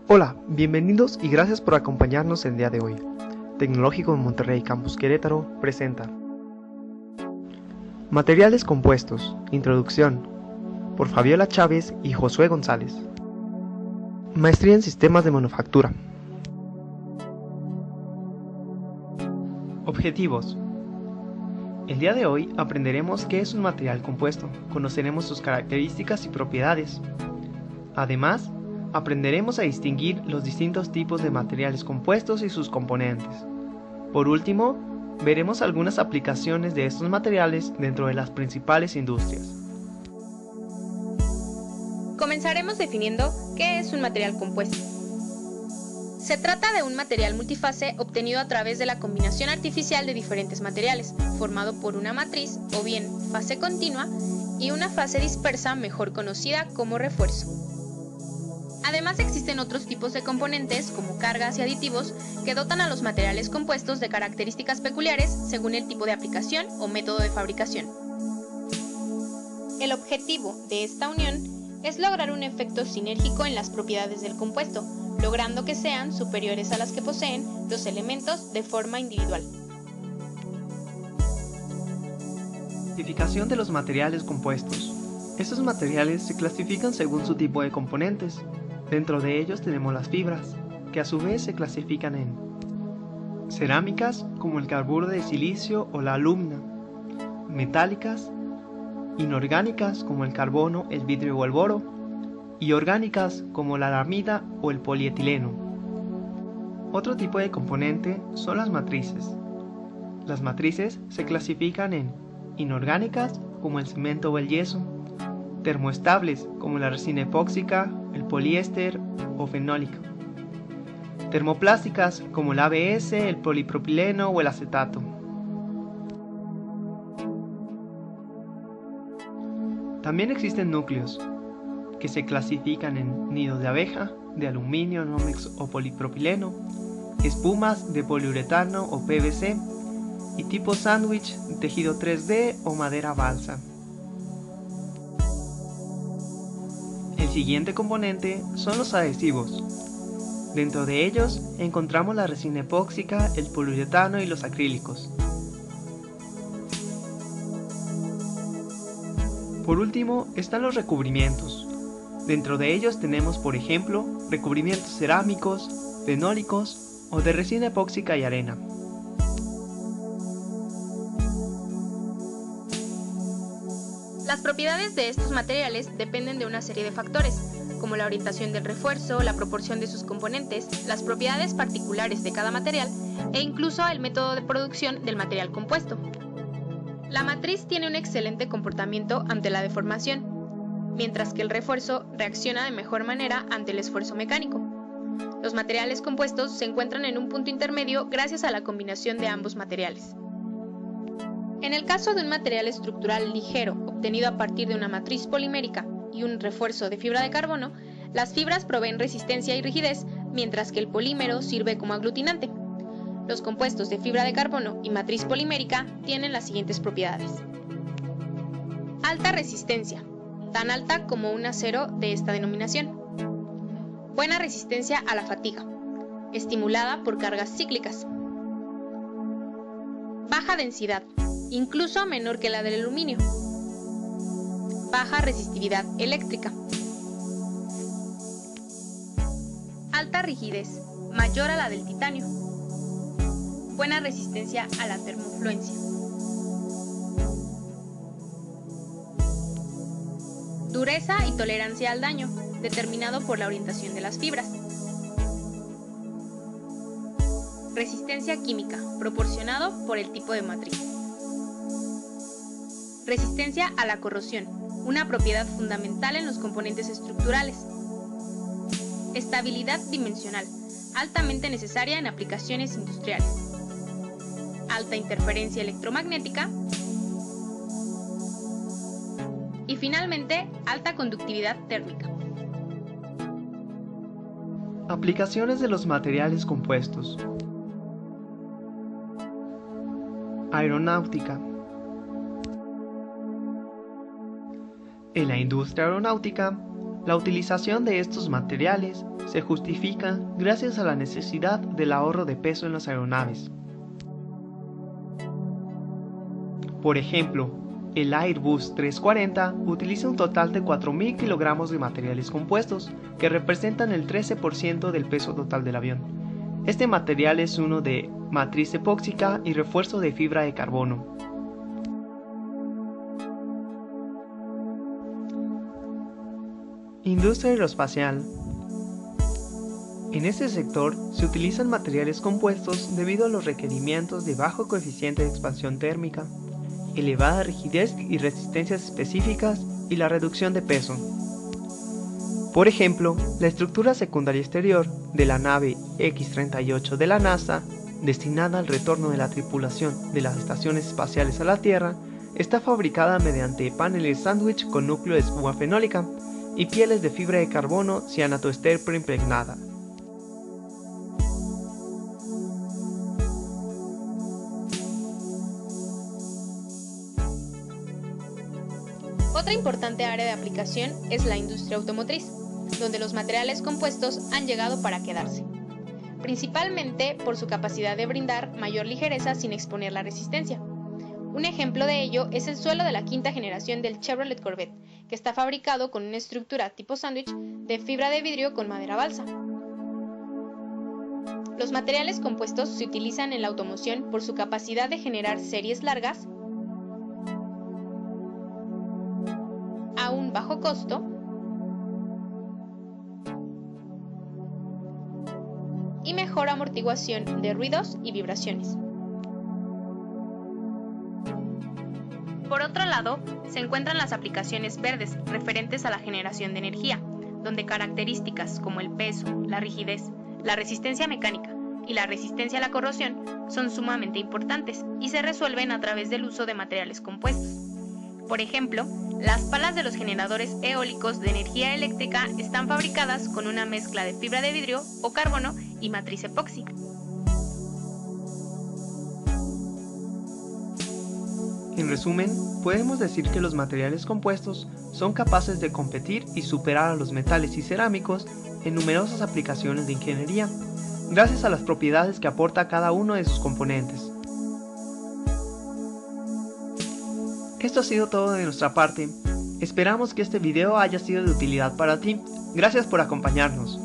Hola, bienvenidos y gracias por acompañarnos el día de hoy. Tecnológico de Monterrey Campus Querétaro presenta Materiales compuestos, introducción, por Fabiola Chávez y Josué González. Maestría en Sistemas de Manufactura. Objetivos. El día de hoy aprenderemos qué es un material compuesto, conoceremos sus características y propiedades. Además, aprenderemos a distinguir los distintos tipos de materiales compuestos y sus componentes. Por último, veremos algunas aplicaciones de estos materiales dentro de las principales industrias. Comenzaremos definiendo qué es un material compuesto. Se trata de un material multifase obtenido a través de la combinación artificial de diferentes materiales, formado por una matriz o bien fase continua y una fase dispersa mejor conocida como refuerzo. Además existen otros tipos de componentes como cargas y aditivos que dotan a los materiales compuestos de características peculiares según el tipo de aplicación o método de fabricación. El objetivo de esta unión es lograr un efecto sinérgico en las propiedades del compuesto, logrando que sean superiores a las que poseen los elementos de forma individual. Clasificación de los materiales compuestos. Estos materiales se clasifican según su tipo de componentes. Dentro de ellos tenemos las fibras, que a su vez se clasifican en cerámicas, como el carburo de silicio o la alúmina, metálicas, inorgánicas, como el carbono, el vidrio o el boro, y orgánicas, como la aramida o el polietileno. Otro tipo de componente son las matrices. Las matrices se clasifican en inorgánicas, como el cemento o el yeso, termoestables, como la resina epóxica, el poliéster o fenólico, termoplásticas, como el ABS, el polipropileno o el acetato. También existen núcleos, que se clasifican en nidos de abeja, de aluminio, nómex o polipropileno, espumas de poliuretano o PVC, y tipo sándwich, tejido 3D o madera balsa. El siguiente componente son los adhesivos. Dentro de ellos encontramos la resina epóxica, el poliuretano y los acrílicos. Por último están los recubrimientos. Dentro de ellos tenemos, por ejemplo, recubrimientos cerámicos, fenólicos o de resina epóxica y arena. Las propiedades de estos materiales dependen de una serie de factores, como la orientación del refuerzo, la proporción de sus componentes, las propiedades particulares de cada material e incluso el método de producción del material compuesto. La matriz tiene un excelente comportamiento ante la deformación, mientras que el refuerzo reacciona de mejor manera ante el esfuerzo mecánico. Los materiales compuestos se encuentran en un punto intermedio gracias a la combinación de ambos materiales. En el caso de un material estructural ligero obtenido a partir de una matriz polimérica y un refuerzo de fibra de carbono, las fibras proveen resistencia y rigidez, mientras que el polímero sirve como aglutinante. Los compuestos de fibra de carbono y matriz polimérica tienen las siguientes propiedades. Alta resistencia, tan alta como un acero de esta denominación. Buena resistencia a la fatiga, estimulada por cargas cíclicas. Baja densidad, incluso menor que la del aluminio. Baja resistividad eléctrica. Alta rigidez, mayor a la del titanio. Buena resistencia a la termofluencia. Dureza y tolerancia al daño, determinado por la orientación de las fibras. Resistencia química, proporcionado por el tipo de matriz. Resistencia a la corrosión, una propiedad fundamental en los componentes estructurales. Estabilidad dimensional, altamente necesaria en aplicaciones industriales. Alta interferencia electromagnética. Y finalmente, alta conductividad térmica. Aplicaciones de los materiales compuestos. Aeronáutica. En la industria aeronáutica, la utilización de estos materiales se justifican gracias a la necesidad del ahorro de peso en las aeronaves. Por ejemplo, el Airbus 340 utiliza un total de 4.000 kilogramos de materiales compuestos, que representan el 13% del peso total del avión. Este material es uno de matriz epóxica y refuerzo de fibra de carbono. Industria aeroespacial. En este sector se utilizan materiales compuestos debido a los requerimientos de bajo coeficiente de expansión térmica, elevada rigidez y resistencias específicas y la reducción de peso. Por ejemplo, la estructura secundaria exterior de la nave X-38 de la NASA, destinada al retorno de la tripulación de las estaciones espaciales a la Tierra, está fabricada mediante paneles sándwich con núcleo de espuma fenólica y pieles de fibra de carbono cianoester preimpregnada. Otra importante área de aplicación es la industria automotriz, donde los materiales compuestos han llegado para quedarse, principalmente por su capacidad de brindar mayor ligereza sin exponer la resistencia. Un ejemplo de ello es el suelo de la quinta generación del Chevrolet Corvette, que está fabricado con una estructura tipo sándwich de fibra de vidrio con madera balsa. Los materiales compuestos se utilizan en la automoción por su capacidad de generar series largas a un bajo costo y mejor amortiguación de ruidos y vibraciones. Por otro lado, se encuentran las aplicaciones verdes referentes a la generación de energía, donde características como el peso, la rigidez, la resistencia mecánica y la resistencia a la corrosión son sumamente importantes y se resuelven a través del uso de materiales compuestos. Por ejemplo, las palas de los generadores eólicos de energía eléctrica están fabricadas con una mezcla de fibra de vidrio o carbono y matriz epóxica. En resumen, podemos decir que los materiales compuestos son capaces de competir y superar a los metales y cerámicos en numerosas aplicaciones de ingeniería, gracias a las propiedades que aporta cada uno de sus componentes. Esto ha sido todo de nuestra parte. Esperamos que este video haya sido de utilidad para ti. Gracias por acompañarnos.